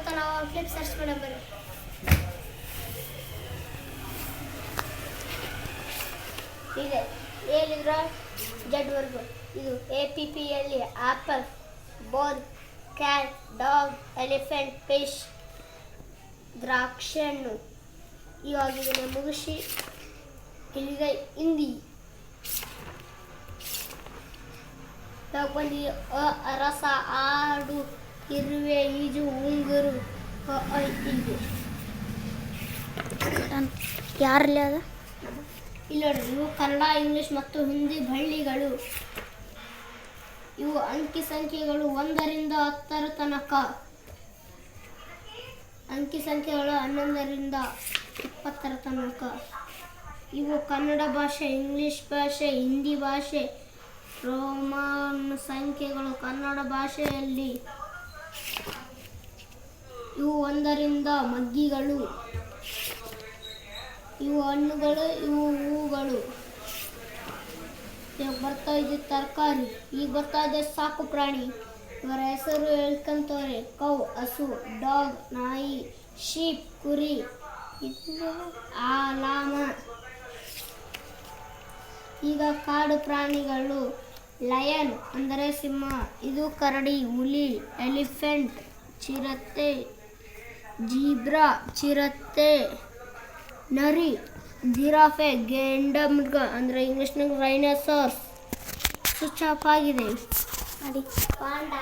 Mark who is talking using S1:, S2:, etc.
S1: ಅಂತ ನಾವು clip search ಮಾಡಬಾರ್ದು. ಇದೆ ಏನಿದ್ರ ಜಡ್ವರ್ಗು. ಇದು APPಯಲ್ಲಿ apple, ball, cat, dog, elephant, fish, ದ್ರಾಕ್ಷಿಹಣ್ಣು. ಇವಾಗ ಇದನ್ನು ಮುಗಿಸಿ ಇಲ್ಲಿಗೆ ಹಿಂದಿ ಇವಾಗ ಬಂದು ಅರಸ, ಆಡು, ಇರುವೆ, ಈಜು, ಉಂಗುರು, ಹೀಗೆ
S2: ಯಾರಲ್ಲಿ ಅದ
S1: ಇಲ್ಲಿ ನೋಡ್ರಿ. ಇವು ಕನ್ನಡ, ಇಂಗ್ಲಿಷ್ ಮತ್ತು ಹಿಂದಿ ಬಳ್ಳಿಗಳು. ಇವು ಅಂಕಿ ಸಂಖ್ಯೆಗಳು 1 ರಿಂದ 10 ತನಕ. ಅಂಕಿ ಸಂಖ್ಯೆಗಳು 11 ರಿಂದ 20 ತನಕ. ಇವು ಕನ್ನಡ ಭಾಷೆ, ಇಂಗ್ಲಿಷ್ ಭಾಷೆ, ಹಿಂದಿ ಭಾಷೆ. ರೋಮನ್ ಸಂಖ್ಯೆಗಳು ಕನ್ನಡ ಭಾಷೆಯಲ್ಲಿ. ಇವು 1 ರಿಂದ ಮಗ್ಗಿಗಳು. ಇವು ಹಣ್ಣುಗಳು, ಇವು ಹೂಗಳು. ಇವಾಗ ಬರ್ತಾ ಇದೆ ತರಕಾರಿ. ಈಗ ಬರ್ತಾ ಇದೆ ಸಾಕು ಪ್ರಾಣಿ. ಇವರ ಹೆಸರು ಹೇಳ್ಕೊಂತವ್ರೆ. ಕೌ ಹಸು, ಡಾಗ್ ನಾಯಿ, ಶೀಪ್ ಕುರಿ, ಲಾಮ. ಈಗ ಕಾಡು ಪ್ರಾಣಿಗಳು. ಲಯನ್ ಅಂದರೆ ಸಿಂಹ, ಇದು ಕರಡಿ. ಹುಲಿ, ಎಲಿಫೆಂಟ್ ಚಿರತೆ, ಜೀಬ್ರಾ ಚಿರತೆ, ನರಿ, ಜಿರಾಫೆ, ಗೆಂಡಮೃಗ ಅಂದರೆ ಇಂಗ್ಲಿಷ್ನಾಗ ರೈನೋಸಾರ್ಸ್. ಸ್ವಿಚ್ ಆಫ್ ಆಗಿದೆ.
S2: ಮಾಡಿ
S1: ಪಾಂಡಾ.